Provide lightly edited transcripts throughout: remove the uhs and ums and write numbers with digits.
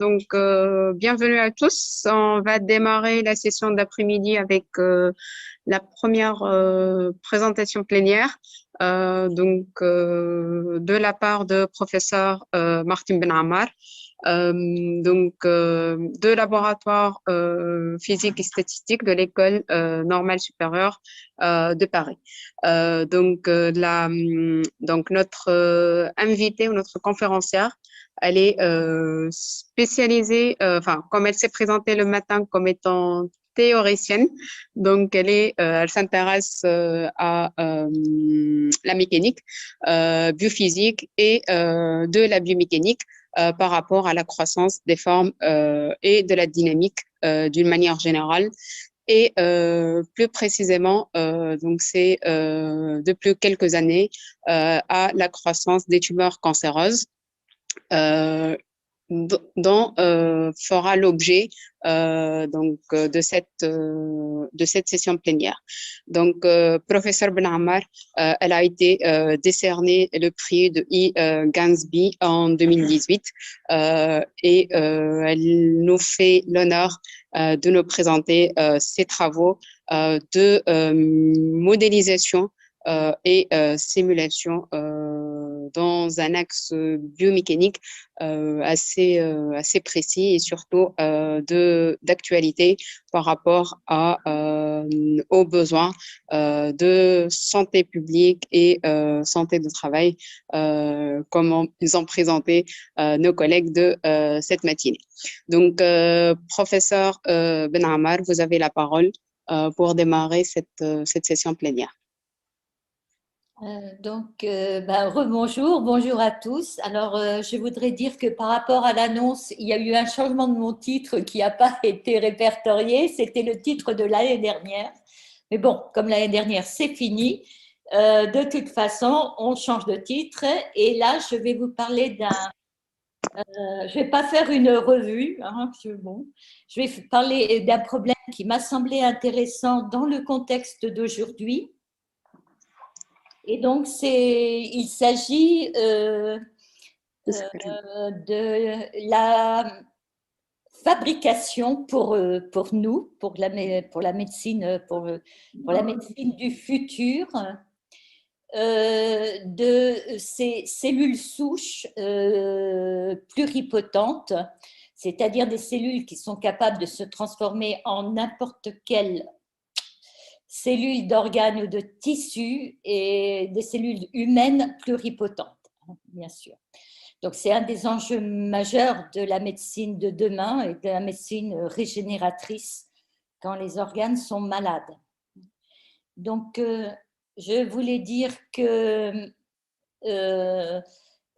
Bienvenue à tous. On va démarrer la session d'après-midi avec la première présentation plénière de la part de professeur Martin Ben Ammar, de laboratoire physique et statistique de l'école normale supérieure de Paris. Notre invitée ou notre conférencière, elle est spécialisée, comme elle s'est présentée le matin comme étant théoricienne, elle s'intéresse à la mécanique, biophysique et de la biomécanique par rapport à la croissance des formes et de la dynamique d'une manière générale. Et plus précisément, c'est depuis quelques années à la croissance des tumeurs cancéreuses euh, dont fera l'objet de cette session plénière. Professeur Ben Ammar, elle a été décernée le prix de E. Gansby en 2018 elle nous fait l'honneur de nous présenter ses travaux de modélisation et simulation dans un axe biomécanique assez précis et surtout d'actualité par rapport aux besoins de santé publique et santé de travail, comme ils ont présenté nos collègues de cette matinée. Professeur Ben Ammar, vous avez la parole pour démarrer cette session plénière. Rebonjour, bonjour à tous. Alors, je voudrais dire que par rapport à l'annonce, il y a eu un changement de mon titre qui n'a pas été répertorié. C'était le titre de l'année dernière. Mais bon, comme l'année dernière, c'est fini. De toute façon, on change de titre. Et là, je vais vous parler je vais pas faire une revue. Je vais parler d'un problème qui m'a semblé intéressant dans le contexte d'aujourd'hui. Et donc, il s'agit de la fabrication pour nous, pour la médecine, pour la médecine du futur, de ces cellules souches pluripotentes, c'est-à-dire des cellules qui sont capables de se transformer en n'importe quelle cellules d'organes ou de tissus et des cellules humaines pluripotentes, bien sûr. Donc, c'est un des enjeux majeurs de la médecine de demain et de la médecine régénératrice quand les organes sont malades. Donc, je voulais dire que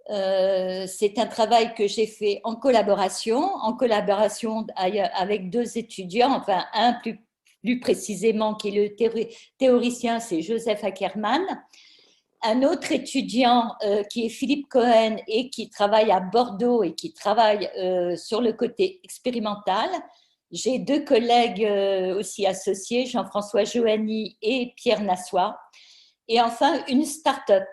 c'est un travail que j'ai fait en collaboration avec deux étudiants, enfin un plus précisément, qui est le théoricien, c'est Joseph Ackermann. Un autre étudiant qui est Philippe Cohen et qui travaille à Bordeaux et qui travaille sur le côté expérimental. J'ai deux collègues aussi associés, Jean-François Joanny et Pierre Nassois. Et enfin, une start-up.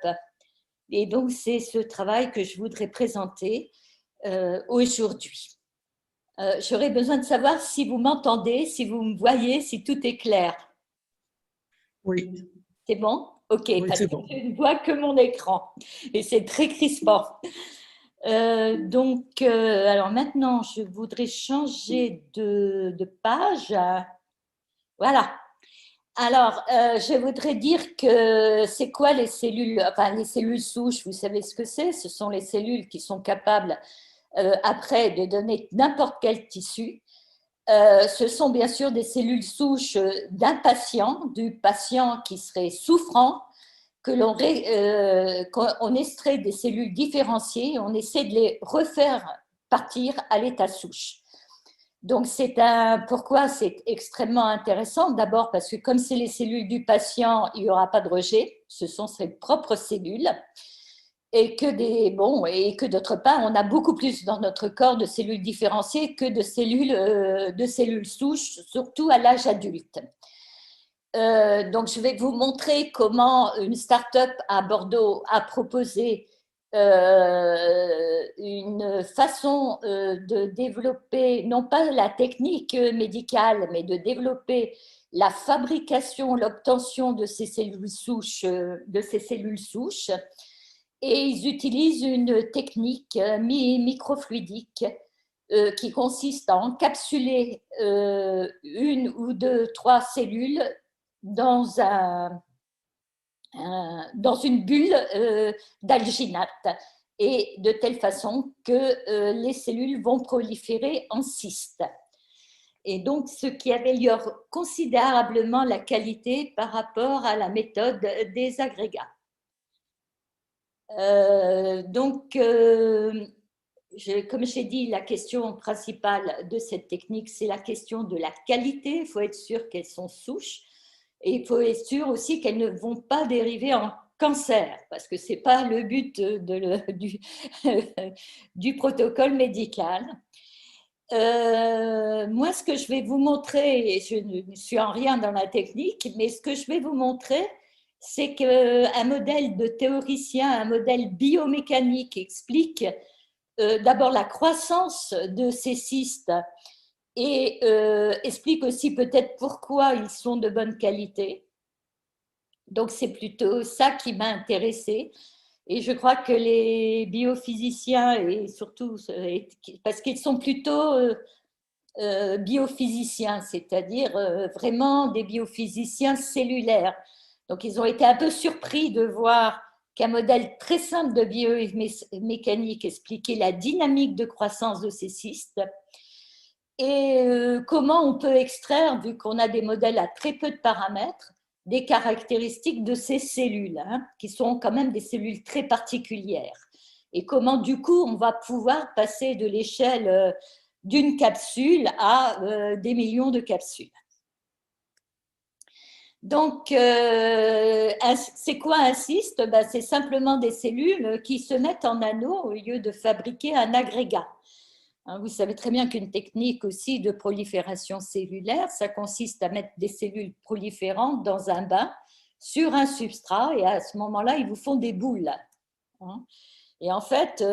Et donc, c'est ce travail que je voudrais présenter aujourd'hui. J'aurais besoin de savoir si vous m'entendez, si vous me voyez, si tout est clair. Oui. C'est bon? Ok, oui, parce que bon. je ne vois que mon écran et c'est très crispant. Alors maintenant, je voudrais changer de page. Voilà. Alors, je voudrais dire que c'est quoi les cellules, enfin les cellules souches, vous savez ce que c'est? Ce sont les cellules qui sont capables après de donner n'importe quel tissu. Ce sont bien sûr des cellules souches d'un patient, du patient qui serait souffrant, qu'on extrait des cellules différenciées, on essaie de les refaire partir à l'état souche. Donc, pourquoi c'est extrêmement intéressant? D'abord parce que comme c'est les cellules du patient, il n'y aura pas de rejet, ce sont ses propres cellules. Et que d'autre part, on a beaucoup plus dans notre corps de cellules différenciées que de cellules souches, surtout à l'âge adulte. Donc, je vais vous montrer comment une start-up à Bordeaux a proposé une façon de développer, non pas la technique médicale, mais de développer la fabrication, l'obtention de ces cellules souches, et ils utilisent une technique microfluidique qui consiste à encapsuler une ou deux, trois cellules dans une bulle d'alginate, et de telle façon que les cellules vont proliférer en cystes. Et donc, ce qui améliore considérablement la qualité par rapport à la méthode des agrégats. Comme j'ai dit, la question principale de cette technique, c'est la question de la qualité. Il faut être sûr qu'elles sont souches. Et il faut être sûr aussi qu'elles ne vont pas dériver en cancer, parce que ce n'est pas le but du protocole médical. Moi, ce que je vais vous montrer, et je ne suis en rien dans la technique, mais ce que je vais vous montrer, c'est qu'un modèle de théoricien, un modèle biomécanique explique d'abord la croissance de ces cystes et explique aussi peut-être pourquoi ils sont de bonne qualité. Donc, c'est plutôt ça qui m'a intéressée. Et je crois que les biophysiciens, et surtout parce qu'ils sont plutôt biophysiciens, c'est-à-dire vraiment des biophysiciens cellulaires. Donc, ils ont été un peu surpris de voir qu'un modèle très simple de biomécanique expliquait la dynamique de croissance de ces cystes et comment on peut extraire, vu qu'on a des modèles à très peu de paramètres, des caractéristiques de ces cellules, qui sont quand même des cellules très particulières. Et comment, du coup, on va pouvoir passer de l'échelle d'une capsule à des millions de capsules. Donc, c'est quoi un cyste? C'est simplement des cellules qui se mettent en anneaux au lieu de fabriquer un agrégat. Vous savez très bien qu'une technique aussi de prolifération cellulaire, ça consiste à mettre des cellules proliférantes dans un bain sur un substrat, et à ce moment-là, ils vous font des boules. Et en fait,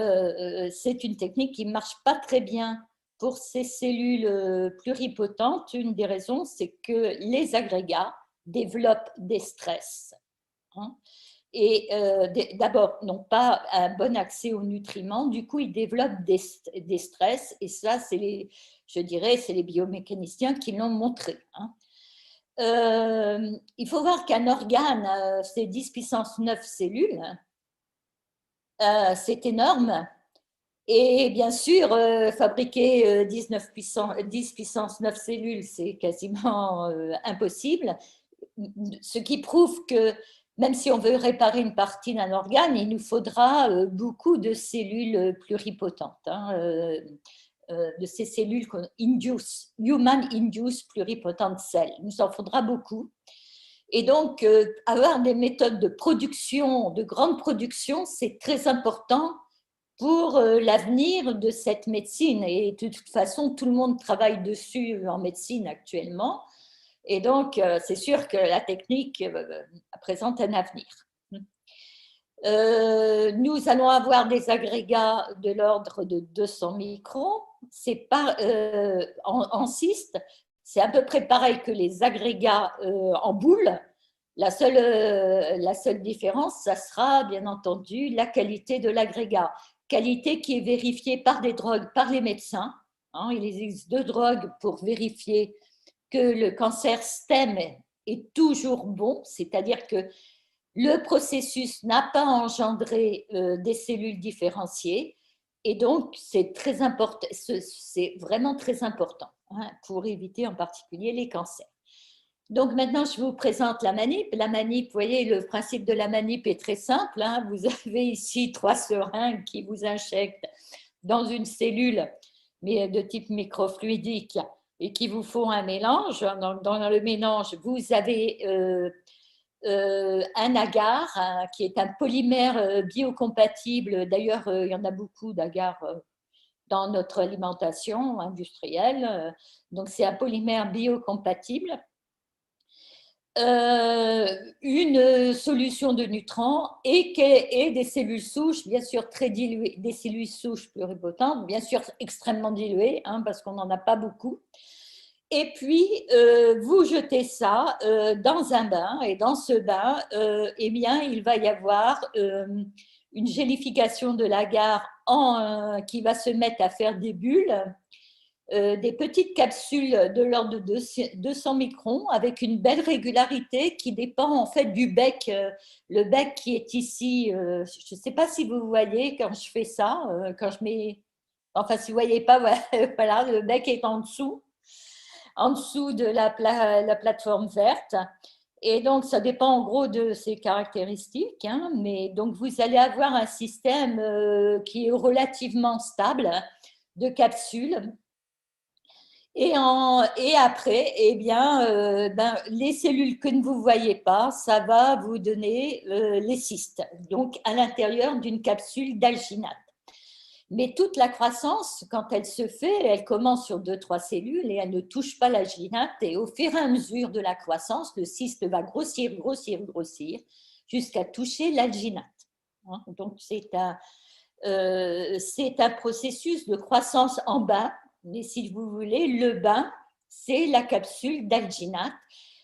c'est une technique qui ne marche pas très bien pour ces cellules pluripotentes. Une des raisons, c'est que les agrégats développent des stress. Et d'abord, n'ont pas un bon accès aux nutriments, du coup, ils développent des stress, et ça, je dirais, c'est les biomécaniciens qui l'ont montré. Il faut voir qu'un organe, c'est 10 puissance 9 cellules, c'est énorme, et bien sûr, fabriquer 10 puissance 9 cellules, c'est quasiment impossible, ce qui prouve que même si on veut réparer une partie d'un organe, il nous faudra beaucoup de cellules pluripotentes, de ces cellules human-induced pluripotent cells. Il nous en faudra beaucoup. Et donc, avoir des méthodes de production, de grande production, c'est très important pour l'avenir de cette médecine. Et de toute façon, tout le monde travaille dessus en médecine actuellement. Et donc, c'est sûr que la technique présente un avenir. Nous allons avoir des agrégats de l'ordre de 200 microns. En cyste, c'est à peu près pareil que les agrégats en boule. La seule différence, ça sera bien entendu la qualité de l'agrégat. Qualité qui est vérifiée par des drogues, par les médecins. Il existe 2 drogues pour vérifier que le cancer STEM est toujours bon, c'est-à-dire que le processus n'a pas engendré des cellules différenciées, et donc c'est très important, c'est vraiment très important pour éviter en particulier les cancers. Donc maintenant, je vous présente la manip. La manip, vous voyez, le principe de la manip est très simple. Vous avez ici 3 seringues qui vous injectent dans une cellule, mais de type microfluidique, et qui vous font un mélange. Dans le mélange, vous avez un agar qui est un polymère biocompatible. D'ailleurs, il y en a beaucoup d'agars dans notre alimentation industrielle. Donc, c'est un polymère biocompatible. une solution de nutriments et des cellules souches, bien sûr très diluées, des cellules souches pluripotentes, bien sûr extrêmement diluées, hein, parce qu'on n'en a pas beaucoup. Et puis, vous jetez ça dans un bain, et dans ce bain, eh bien, il va y avoir une gélification de l'agar qui va se mettre à faire des bulles, des petites capsules de l'ordre de 200 microns avec une belle régularité qui dépend en fait du bec. Le bec qui est ici, je ne sais pas si vous voyez quand je fais ça, quand je mets… Enfin, si vous ne voyez pas, voilà, le bec est en dessous de la plateforme verte. Et donc, ça dépend en gros de ses caractéristiques, hein, mais donc vous allez avoir un système qui est relativement stable de capsules. Et après, eh bien, les cellules que vous ne voyez pas, ça va vous donner les cystes, donc à l'intérieur d'une capsule d'alginate. Mais toute la croissance, quand elle se fait, elle commence sur 2-3 cellules et elle ne touche pas l'alginate. Et au fur et à mesure de la croissance, le cyste va grossir jusqu'à toucher l'alginate. Donc, c'est un processus de croissance en bain. Mais si vous voulez, le bain, c'est la capsule d'alginate.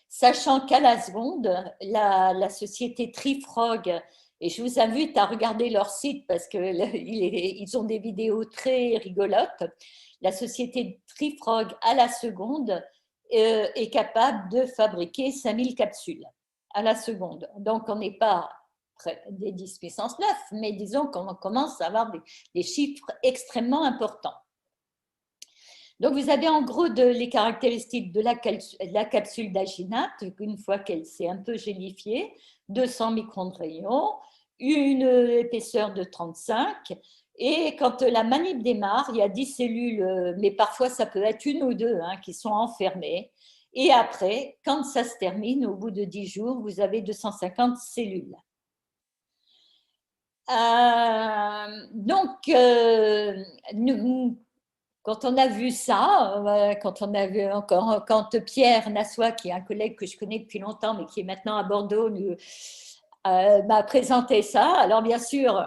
Sachant qu'à la seconde, la société Trifrog, et je vous invite à regarder leur site parce qu'ils ont des vidéos très rigolotes. La société Trifrog, à la seconde, est capable de fabriquer 5000 capsules à la seconde. Donc, on n'est pas près des 10 puissance 9, mais disons qu'on commence à avoir des chiffres extrêmement importants. Donc, vous avez en gros les caractéristiques de la capsule d'alginate, une fois qu'elle s'est un peu gélifiée, 200 microns de rayon, une épaisseur de 35, et quand la manip démarre, il y a 10 cellules, mais parfois ça peut être une ou deux qui sont enfermées. Et après, quand ça se termine, au bout de 10 jours, vous avez 250 cellules. Donc, quand on a vu ça, quand Pierre Nassois, qui est un collègue que je connais depuis longtemps, mais qui est maintenant à Bordeaux, m'a présenté ça. Alors, bien sûr,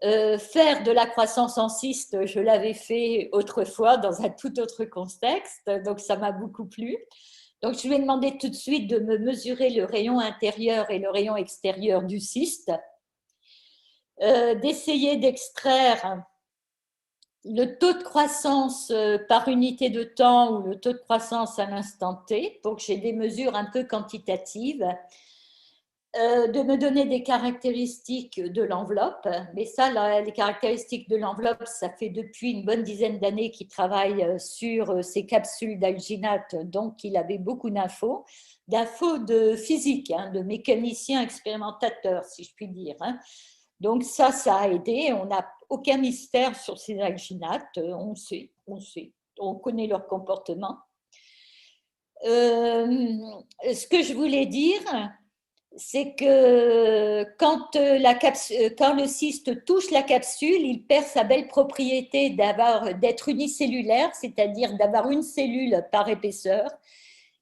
faire de la croissance en cyste, je l'avais fait autrefois dans un tout autre contexte, donc ça m'a beaucoup plu. Donc, je lui ai demandé tout de suite de me mesurer le rayon intérieur et le rayon extérieur du cyste, d'essayer d'extraire le taux de croissance par unité de temps ou le taux de croissance à l'instant T, pour que j'ai des mesures un peu quantitatives, de me donner des caractéristiques de l'enveloppe. Mais ça, les caractéristiques de l'enveloppe, ça fait depuis une bonne dizaine d'années qu'il travaille sur ces capsules d'alginate, donc il avait beaucoup d'infos de physique, de mécanicien expérimentateurs, si je puis dire. Donc ça a aidé. On n'a aucun mystère sur ces alginates. On sait, on connaît leur comportement. Ce que je voulais dire, c'est que quand le cyste touche la capsule, il perd sa belle propriété d'être unicellulaire, c'est-à-dire d'avoir une cellule par épaisseur.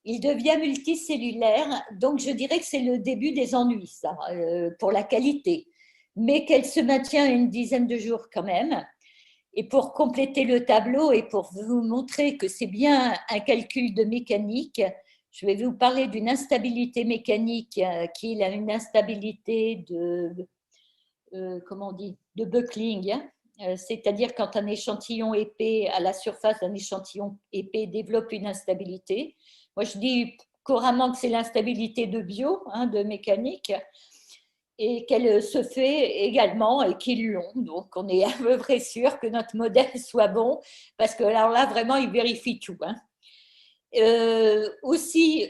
Il devient multicellulaire, donc je dirais que c'est le début des ennuis, ça, pour la qualité, mais qu'elle se maintient une dizaine de jours quand même. Et pour compléter le tableau et pour vous montrer que c'est bien un calcul de mécanique, je vais vous parler d'une instabilité mécanique qui est une instabilité de buckling, c'est-à-dire quand un échantillon épais à la surface d'un échantillon épais développe une instabilité. Moi, je dis couramment que c'est l'instabilité de de mécanique, et qu'elle se fait également et qu'ils l'ont. Donc, on est à peu près sûr que notre modèle soit bon, parce que alors là, vraiment, il vérifie tout. Aussi,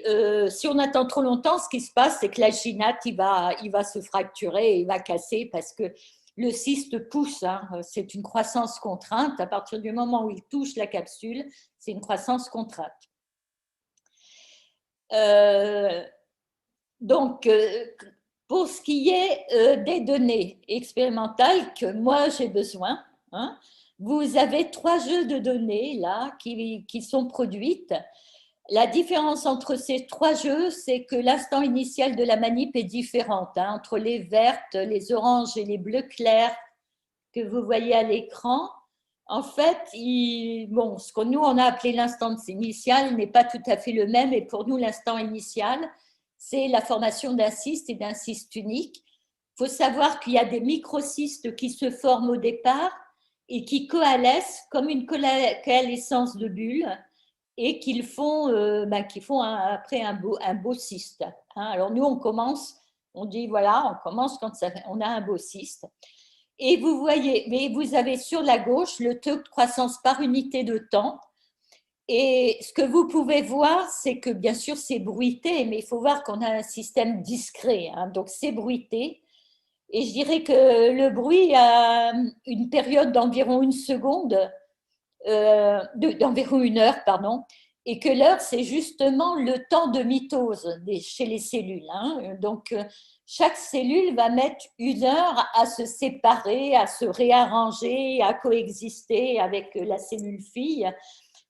si on attend trop longtemps, ce qui se passe, c'est que l'alginate, il va se fracturer, il va casser parce que le cyste pousse. C'est une croissance contrainte. À partir du moment où il touche la capsule, c'est une croissance contrainte. Donc, pour ce qui est des données expérimentales que moi j'ai besoin, vous avez 3 jeux de données là qui sont produites. La différence entre ces trois jeux, c'est que l'instant initial de la manip est différente, hein, entre les vertes, les oranges et les bleus clairs que vous voyez à l'écran. En fait, bon, ce que nous, on a appelé l'instant initial n'est pas tout à fait le même. Et pour nous, l'instant initial, c'est la formation d'un cyste et d'un cyste unique. Il faut savoir qu'il y a des microcystes qui se forment au départ et qui coalescent comme une coalescence de bulles et qui font après un beau cyste. Hein. Alors nous, on commence, on dit voilà, on commence quand on a un beau cyste. Et vous voyez, mais vous avez sur la gauche le taux de croissance par unité de temps. Et ce que vous pouvez voir, c'est que bien sûr, c'est bruité, mais il faut voir qu'on a un système discret. Hein, donc, c'est bruité. Et je dirais que le bruit a une période d'environ une seconde, d'environ une heure, pardon, et que l'heure, c'est justement le temps de mitose chez les cellules. Hein. Donc, chaque cellule va mettre une heure à se séparer, à se réarranger, à coexister avec la cellule fille.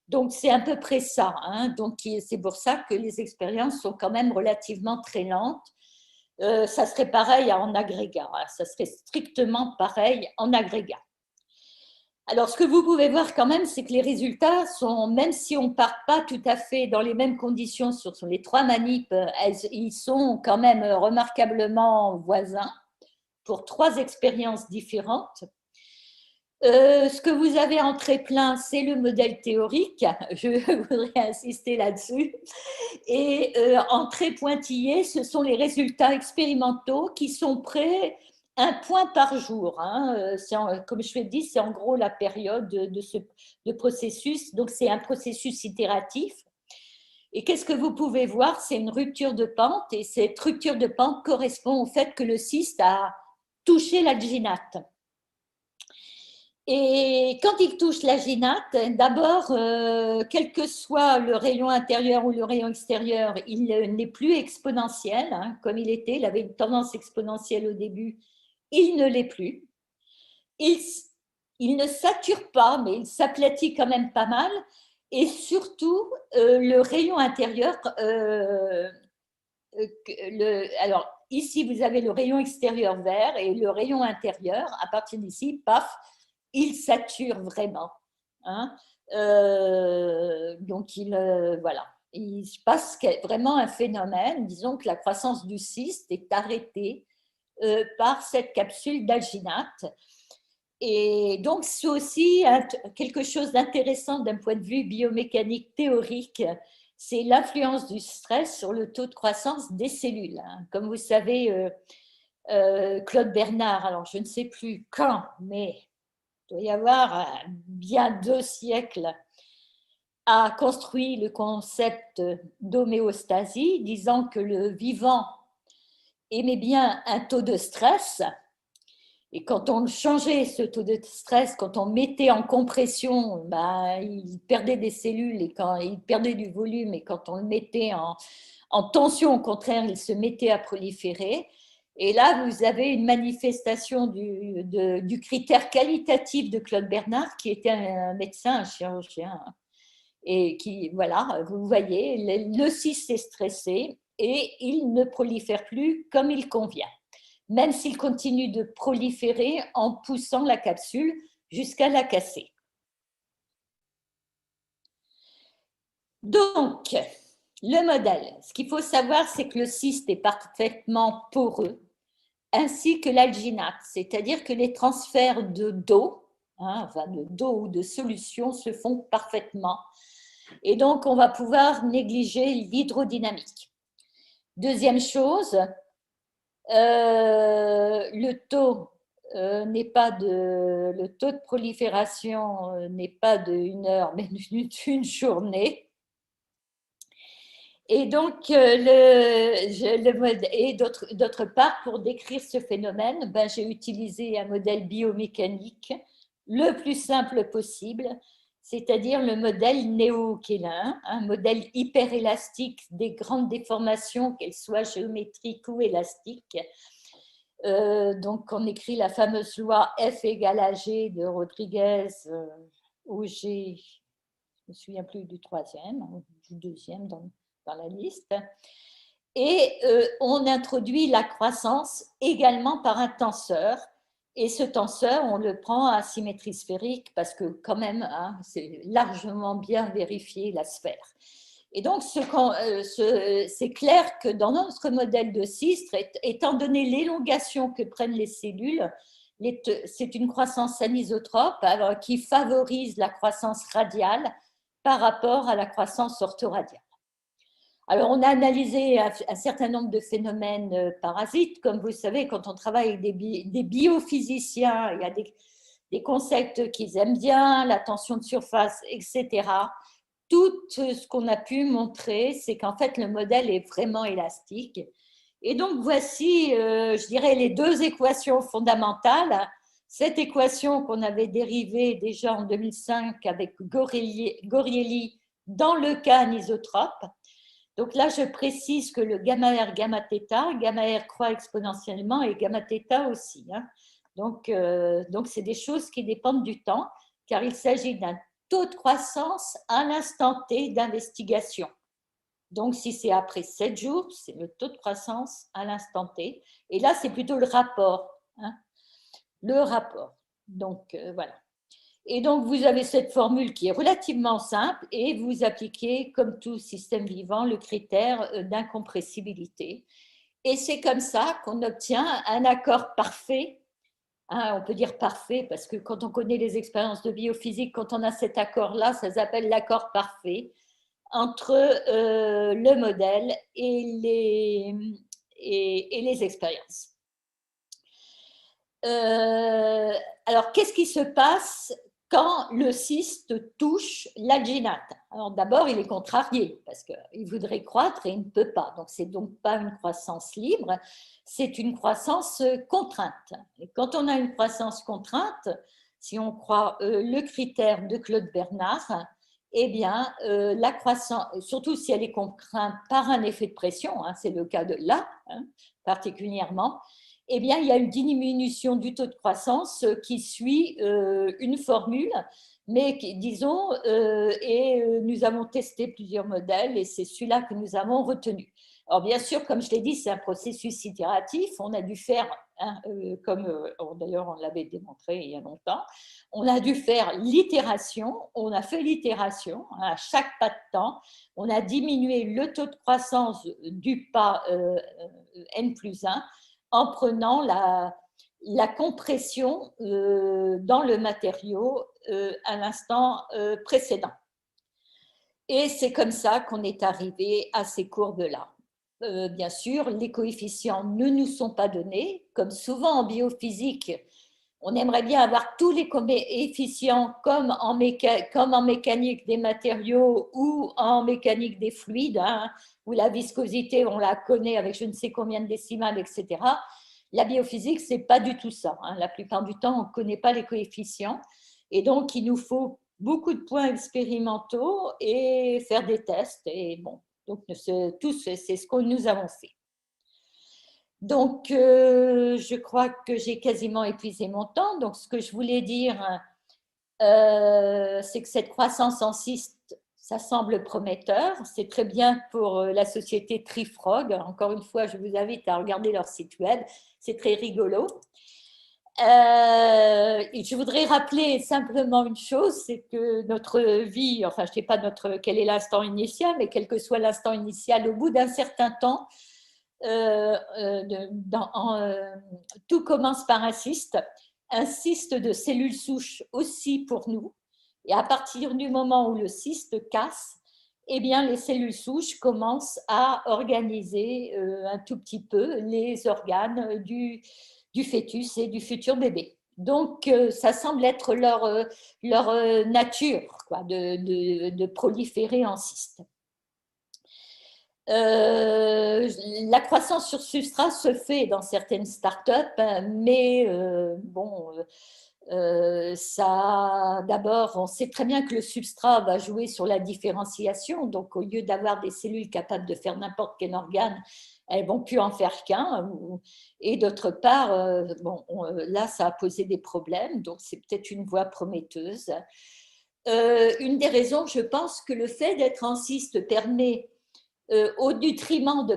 Donc, c'est à peu près ça. Hein. Donc, c'est pour ça que les expériences sont quand même relativement très lentes. Ça serait pareil en agrégat. Hein. Ça serait strictement pareil en agrégat. Alors, ce que vous pouvez voir quand même, c'est que les résultats sont, même si on ne part pas tout à fait dans les mêmes conditions sur les trois manips, ils sont quand même remarquablement voisins pour trois expériences différentes. Ce que vous avez en très plein, c'est le modèle théorique. Je voudrais insister là-dessus. Et en très pointillé, ce sont les résultats expérimentaux qui sont prêts un point par jour. Hein. Comme je l'ai dit, c'est en gros la période de processus. Donc, c'est un processus itératif. Et qu'est-ce que vous pouvez voir? C'est une rupture de pente. Et cette rupture de pente correspond au fait que le cyste a touché l'alginate. Et quand il touche l'alginate, d'abord, quel que soit le rayon intérieur ou le rayon extérieur, il n'est plus exponentiel, hein, comme il était. Il avait une tendance exponentielle au début. Il ne l'est plus. Il ne sature pas, mais il s'aplatit quand même pas mal. Et surtout, le rayon intérieur, alors ici, vous avez le rayon extérieur vert et le rayon intérieur, à partir d'ici, paf, il sature vraiment. Hein. Donc, voilà. Il se passe vraiment un phénomène. Disons que la croissance du cyste est arrêtée par cette capsule d'alginate. Et donc, c'est aussi quelque chose d'intéressant d'un point de vue biomécanique théorique. C'est l'influence du stress sur le taux de croissance des cellules. Hein. Comme vous savez, Claude Bernard, alors je ne sais plus quand, mais il doit y avoir bien 2 siècles, a construit le concept d'homéostasie, disant que le vivant aimait bien un taux de stress. Et quand on changeait ce taux de stress, quand on mettait en compression, il perdait des cellules et quand il perdait du volume, et quand on le mettait en tension, au contraire, il se mettait à proliférer. Et là, vous avez une manifestation du critère qualitatif de Claude Bernard, qui était un médecin, un chirurgien. Et qui, voilà, vous voyez, le cyste est stressé et il ne prolifère plus comme il convient, même s'il continue de proliférer en poussant la capsule jusqu'à la casser. Donc, le modèle, ce qu'il faut savoir, c'est que le cyste est parfaitement poreux, ainsi que l'alginate, c'est-à-dire que les transferts d'eau, de d'eau ou de solution se font parfaitement. Et donc, on va pouvoir négliger l'hydrodynamique. Deuxième chose, le taux le taux de prolifération n'est pas d'1 heure, mais d'une journée. Et donc, d'autre part, pour décrire ce phénomène, j'ai utilisé un modèle biomécanique le plus simple possible, c'est-à-dire le modèle néo-keylin, un modèle hyperélastique des grandes déformations, qu'elles soient géométriques ou élastiques. Donc, on écrit la fameuse loi F égale à G de Rodriguez, où G, me souviens plus du troisième ou du deuxième dans la liste. Et on introduit la croissance également par un tenseur. Et ce tenseur, on le prend à symétrie sphérique parce que quand même, hein, c'est largement bien vérifié la sphère. Et donc, c'est clair que dans notre modèle de cistre, étant donné l'élongation que prennent les cellules, c'est une croissance anisotrope qui favorise la croissance radiale par rapport à la croissance orthoradiale. Alors, on a analysé un certain nombre de phénomènes parasites. Comme vous savez, quand on travaille avec des biophysiciens, il y a des concepts qu'ils aiment bien, la tension de surface, etc. Tout ce qu'on a pu montrer, c'est qu'en fait, le modèle est vraiment élastique. Et donc, voici, je dirais, les deux équations fondamentales. Cette équation qu'on avait dérivée déjà en 2005 avec Gorielli dans le cas anisotrope. Donc là, je précise que le gamma R, gamma R croît exponentiellement et gamma θ aussi. Hein. Donc, c'est des choses qui dépendent du temps, car il s'agit d'un taux de croissance à l'instant T d'investigation. Donc, si c'est après 7 jours, c'est le taux de croissance à l'instant T. Et là, c'est plutôt le rapport. Hein, le rapport. Donc, voilà. Et donc, vous avez cette formule qui est relativement simple et vous appliquez, comme tout système vivant, le critère d'incompressibilité. Et c'est comme ça qu'on obtient un accord parfait. Hein, on peut dire parfait parce que quand on connaît les expériences de biophysique, quand on a cet accord-là, ça s'appelle l'accord parfait entre le modèle et les expériences. Alors, qu'est-ce qui se passe quand le cyste touche l'alginate? Alors d'abord, il est contrarié parce qu'il voudrait croître et il ne peut pas. Donc, ce n'est donc pas une croissance libre, c'est une croissance contrainte. Et quand on a une croissance contrainte, si on croit le critère de Claude Bernard, eh bien, la croissance, surtout si elle est contrainte par un effet de pression, hein, c'est le cas de là, hein, particulièrement, eh bien, il y a une diminution du taux de croissance qui suit une formule, mais disons, nous avons testé plusieurs modèles et c'est celui-là que nous avons retenu. Alors, bien sûr, comme je l'ai dit, c'est un processus itératif. On a dû faire, hein, d'ailleurs, on l'avait démontré il y a longtemps, on a dû faire l'itération. On a fait l'itération hein, à chaque pas de temps. On a diminué le taux de croissance du pas N+1 en prenant la compression dans le matériau à l'instant précédent. Et c'est comme ça qu'on est arrivé à ces courbes-là. Bien sûr, les coefficients ne nous sont pas donnés. Comme souvent en biophysique, on aimerait bien avoir tous les coefficients comme en mécanique des matériaux ou en mécanique des fluides, hein, où la viscosité, on la connaît avec je ne sais combien de décimales, etc. La biophysique, ce n'est pas du tout ça. Hein. La plupart du temps, on ne connaît pas les coefficients. Et donc, il nous faut beaucoup de points expérimentaux et faire des tests. Et bon, donc, c'est ce que nous avons fait. Donc, je crois que j'ai quasiment épuisé mon temps. Donc, ce que je voulais dire, c'est que cette croissance en cyste, ça semble prometteur. C'est très bien pour la société Trifrog. Encore une fois, je vous invite à regarder leur site web. C'est très rigolo. Et je voudrais rappeler simplement une chose, c'est que notre vie, enfin, je ne sais pas quel est l'instant initial, mais quel que soit l'instant initial, au bout d'un certain temps, tout commence par un cyste de cellules souches aussi pour nous. Et à partir du moment où le cyste casse, eh bien, les cellules souches commencent à organiser un tout petit peu les organes du fœtus et du futur bébé. Donc, ça semble être leur nature quoi, de proliférer en cyste. La croissance sur substrat se fait dans certaines startups, mais bon, d'abord, on sait très bien que le substrat va jouer sur la différenciation. Donc, au lieu d'avoir des cellules capables de faire n'importe quel organe, elles vont plus en faire qu'un. Et d'autre part, là, ça a posé des problèmes. Donc, c'est peut-être une voie prometteuse. une des raisons, je pense que le fait d'être en cyste permet aux nutriments de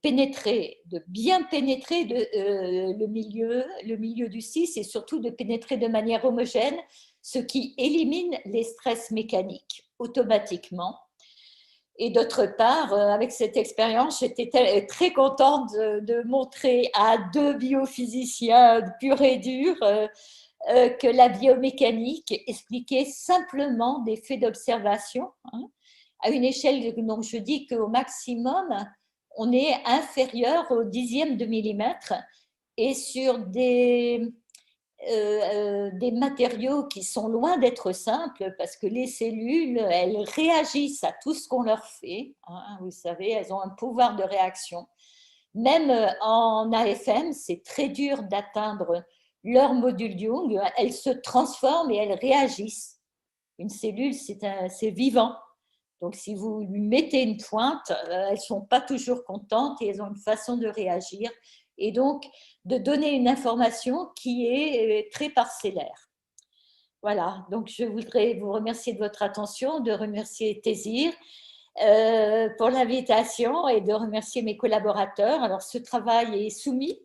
pénétrer, de bien pénétrer le milieu du cyste et surtout de pénétrer de manière homogène, ce qui élimine les stress mécaniques automatiquement. Et d'autre part, avec cette expérience, j'étais très contente de montrer à deux biophysiciens purs et durs que la biomécanique expliquait simplement des faits d'observation, hein, à une échelle, donc je dis qu'au maximum, on est inférieur au dixième de millimètre et sur des matériaux qui sont loin d'être simples parce que les cellules, elles réagissent à tout ce qu'on leur fait. Hein, vous savez, elles ont un pouvoir de réaction. Même en AFM, c'est très dur d'atteindre leur module Young. Elles se transforment et elles réagissent. Une cellule, c'est vivant. Donc, si vous lui mettez une pointe, elles ne sont pas toujours contentes et elles ont une façon de réagir. Et donc, de donner une information qui est très parcellaire. Voilà, donc je voudrais vous remercier de votre attention, de remercier Tésir pour l'invitation et de remercier mes collaborateurs. Alors, ce travail est soumis.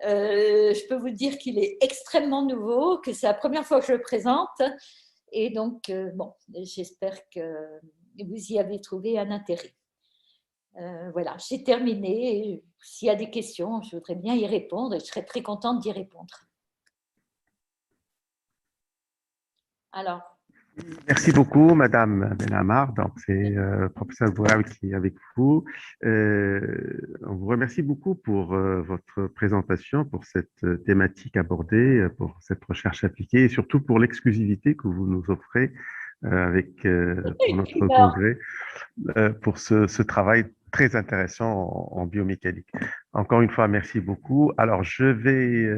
Je peux vous dire qu'il est extrêmement nouveau, que c'est la première fois que je le présente. Et donc, bon, j'espère que vous y avez trouvé un intérêt. Voilà, j'ai terminé. S'il y a des questions, je voudrais bien y répondre et je serais très contente d'y répondre. Alors. Merci beaucoup, Madame Benhamar. Donc, c'est professeur Bouaoui qui est avec vous. On vous remercie beaucoup pour votre présentation, pour cette thématique abordée, pour cette recherche appliquée et surtout pour l'exclusivité que vous nous offrez pour notre congrès, pour ce travail très intéressant en biomécanique. Encore une fois, merci beaucoup. Alors, je vais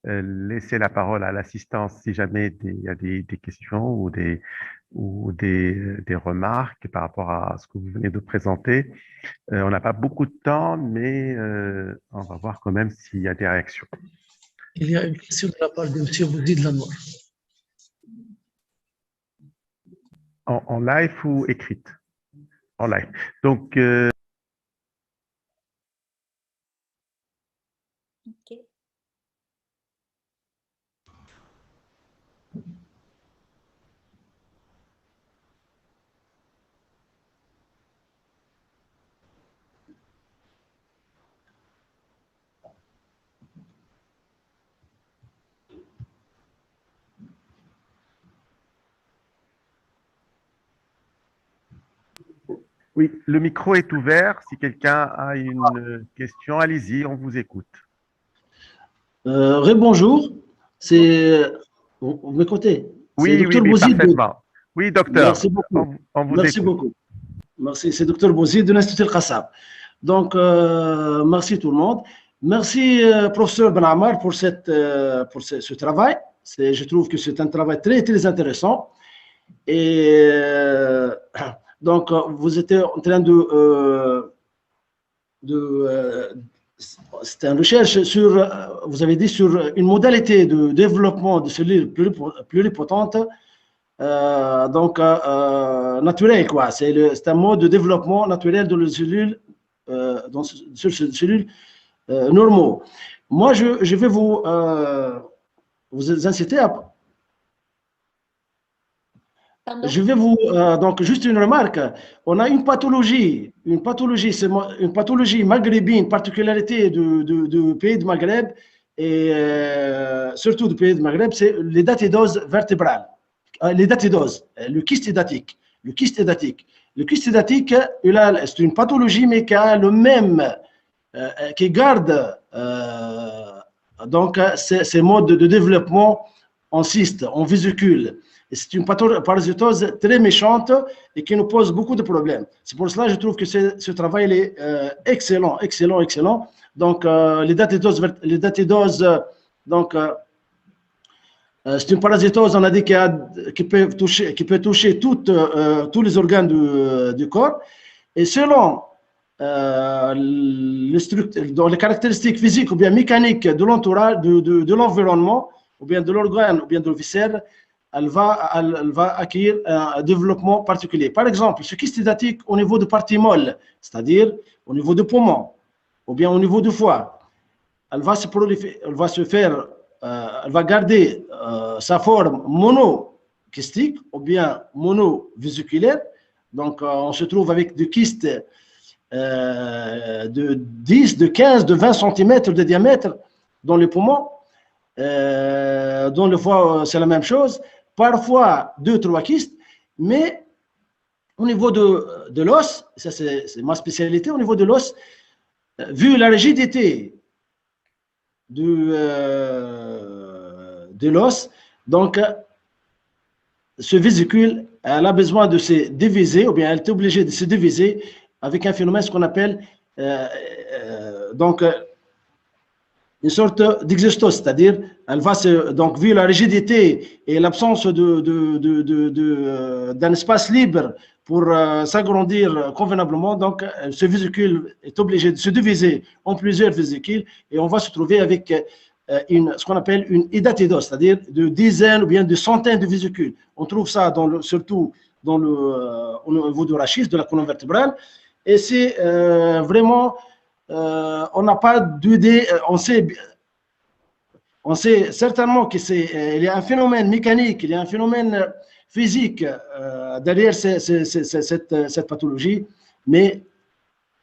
laisser la parole à l'assistance si jamais il y a des questions ou des remarques par rapport à ce que vous venez de présenter. On n'a pas beaucoup de temps, mais on va voir quand même s'il y a des réactions. Il y a une question de la part de M. Bouzid Lanoir. En live ou écrite? En live. Donc, OK. oui, le micro est ouvert. Si quelqu'un a une question, allez-y, on vous écoute. Rebonjour, vous m'écoutez? Oui, parfaitement. Oui, docteur. Merci beaucoup. On vous merci écoute. beaucoup. Merci, c'est docteur Bouzid de l'Institut Al-Qassab. Donc, merci tout le monde. Merci, professeur Benhamar, pour ce travail. Je trouve que c'est un travail très, très intéressant. Et donc, vous étiez en train c'était une recherche sur, vous avez dit, sur une modalité de développement de cellules pluripotentes, naturel, quoi. C'est un mode de développement naturel de les cellules, sur ces cellules normaux. Moi, je vais vous inciter à. Pardon? Je vais vous donc juste une remarque. On a une pathologie maghrébine, particularité du pays de Maghreb et surtout du pays de Maghreb, c'est les datidoses vertébrales, les datidoses, le kyste édatique. Le kyste édatique, c'est une pathologie mais qui a le même, qui garde donc ces modes de développement en cyste, en vésicule. C'est une parasitose très méchante et qui nous pose beaucoup de problèmes. C'est pour cela que je trouve que ce travail est excellent. Donc, les datidoses, donc, c'est une parasitose, on a dit, qui peut toucher tous les organes du corps. Et selon les caractéristiques physiques ou bien mécaniques de l'entourage, de l'environnement, ou bien de l'organe, ou bien de viscère, elle va acquérir un développement particulier. Par exemple, ce kyste hédatique au niveau de parties molles, c'est-à-dire au niveau du poumon, ou bien au niveau du foie, elle va se proliférer, elle va se faire, elle va garder sa forme monokystique ou bien monovésiculaire. Donc, on se trouve avec des kystes de 10, de 15, de 20 cm de diamètre dans les poumons. Dans le foie, c'est la même chose. Parfois, 2-3 kystes, mais au niveau de l'os, ça c'est ma spécialité, au niveau de l'os, vu la rigidité de l'os, donc ce vésicule, elle a besoin de se diviser, ou bien elle est obligée de se diviser avec un phénomène ce qu'on appelle donc une sorte d'exostose, c'est-à-dire elle va se, donc vu la rigidité et l'absence d'un espace libre pour s'agrandir convenablement, donc ce vésicule est obligé de se diviser en plusieurs vésicules et on va se trouver avec ce qu'on appelle une hydatidose, c'est-à-dire de dizaines ou bien de centaines de vésicules. On trouve ça surtout au niveau du rachis, de la colonne vertébrale, et c'est vraiment on n'a pas d'idée, on sait certainement qu'il y a un phénomène mécanique, il y a un phénomène physique derrière cette pathologie, mais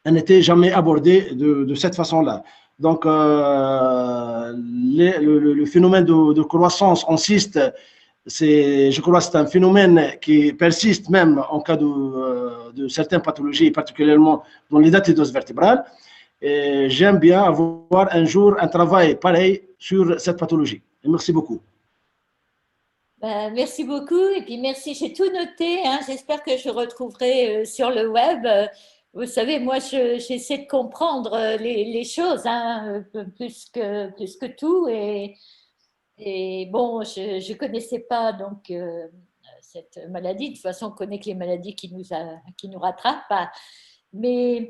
elle n'était jamais abordée de cette façon-là. Donc, le phénomène de croissance en cyste, je crois que c'est un phénomène qui persiste même en cas de certaines pathologies, particulièrement dans l'hydatidose vertébrale. Et j'aime bien avoir un jour un travail pareil sur cette pathologie. Et merci beaucoup. Merci beaucoup et puis merci, j'ai tout noté, hein. J'espère que je retrouverai sur le web. Vous savez, moi j'essaie de comprendre les choses, hein, plus que tout et bon, je ne connaissais pas donc cette maladie. De toute façon, on connaît que les maladies qui nous rattrapent, mais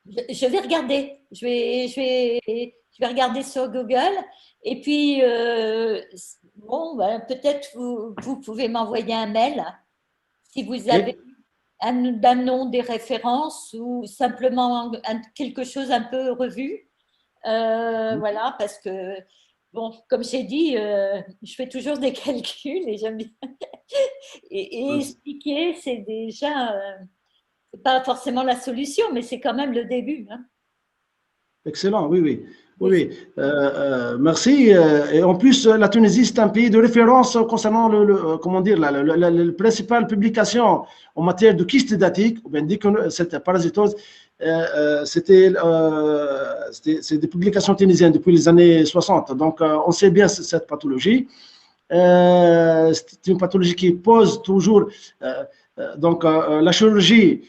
je vais regarder, je vais regarder sur Google et puis bon, peut-être vous pouvez m'envoyer un mail si vous avez un nom, des références ou simplement quelque chose un peu revu. Voilà, parce que bon, comme j'ai dit, je fais toujours des calculs et j'aime bien et expliquer, c'est déjà c'est pas forcément la solution, mais c'est quand même le début. Hein. Excellent, oui. Merci. Et en plus, la Tunisie, c'est un pays de référence concernant comment dire, la principale publication en matière de kyste hydatique, ou bien cette parasitose, c'est des publications tunisiennes depuis les années 60. Donc, on sait bien cette pathologie. C'est une pathologie qui pose toujours. Donc, la chirurgie,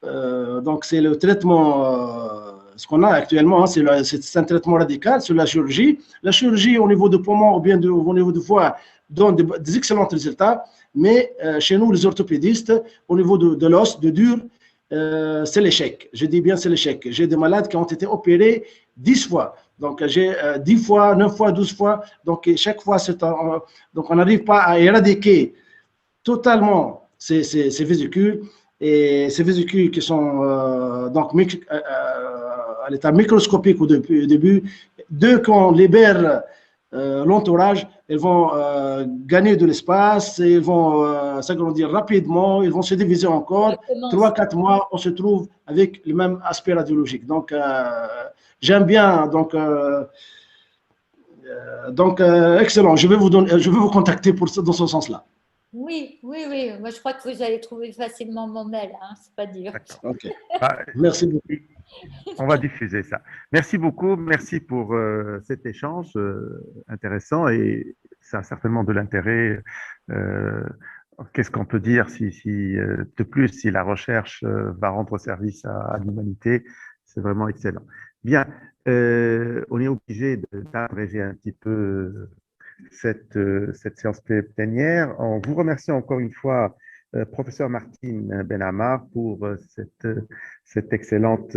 donc c'est le traitement. Ce qu'on a actuellement, c'est un traitement radical sur la chirurgie. La chirurgie au niveau du poumon ou bien au niveau du foie donne des excellents résultats, mais chez nous, les orthopédistes, au niveau de l'os, de dur, c'est l'échec. Je dis bien c'est l'échec. J'ai des malades qui ont été opérés 10 fois. Donc, j'ai 10 fois, 9 fois, 12 fois. Donc, chaque fois, donc on n'arrive pas à éradiquer totalement ces vésicules. Et ces vésicules qui sont donc à l'état microscopique au début, dès qu'on libère l'entourage, elles vont gagner de l'espace, elles vont s'agrandir rapidement, elles vont se diviser encore. 3-4 mois, on se trouve avec le même aspect radiologique. Donc, j'aime bien. Donc, excellent. Je vais vous contacter dans ce sens-là. Oui. Moi, je crois que vous allez trouver facilement mon mail. Hein. C'est pas dur. Okay. Merci beaucoup. On va diffuser ça. Merci beaucoup. Merci pour cet échange intéressant et ça a certainement de l'intérêt. Qu'est-ce qu'on peut dire de plus si la recherche va rendre service à l'humanité? C'est vraiment excellent. Bien, on est obligé d'abréger un petit peu cette séance plénière. On vous remercie encore une fois, professeur Martine Benhamar, pour cette excellente